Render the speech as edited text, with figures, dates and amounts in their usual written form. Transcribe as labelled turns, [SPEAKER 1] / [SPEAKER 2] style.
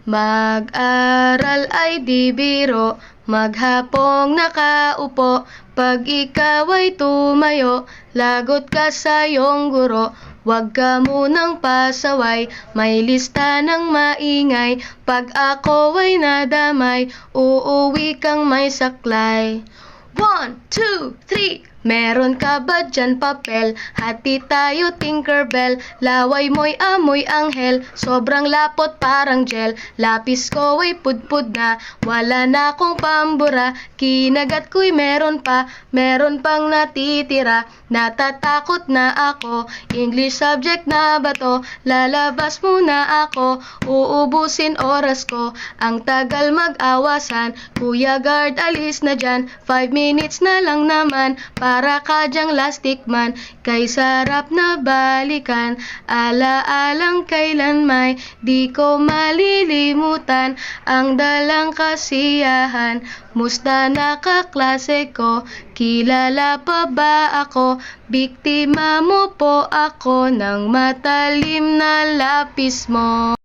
[SPEAKER 1] Mag-aral ay di biro, maghapong nakaupo. Pag ikaw ay tumayo, lagot ka sa iyong guro. Huwag ka munang pasaway, may lista ng maingay. Pag ako ay nadamay, uuwi kang may saklay. 1, 2, 3. Meron ka ba dyan papel? Hati tayo Tinkerbell. Laway mo'y amoy anghel, sobrang lapot parang gel. Lapis ko ay pudpud na, wala na akong pambura. Kinagat ko'y meron pang natitira. Natatakot na ako, English subject na ba to? Lalabas muna ako, uubusin oras ko. Ang tagal mag-awasan, Kuya Guard alis na dyan. 5 minutes na lang naman, para ka dyang lastic man. Kay sarap na balikan, alaalang kailan may di ko malilimutan. Ang dalang kasiyahan, musta na kaklase ko? Kilala pa ba ako? Biktima mo po ako ng matalim na lapis mo.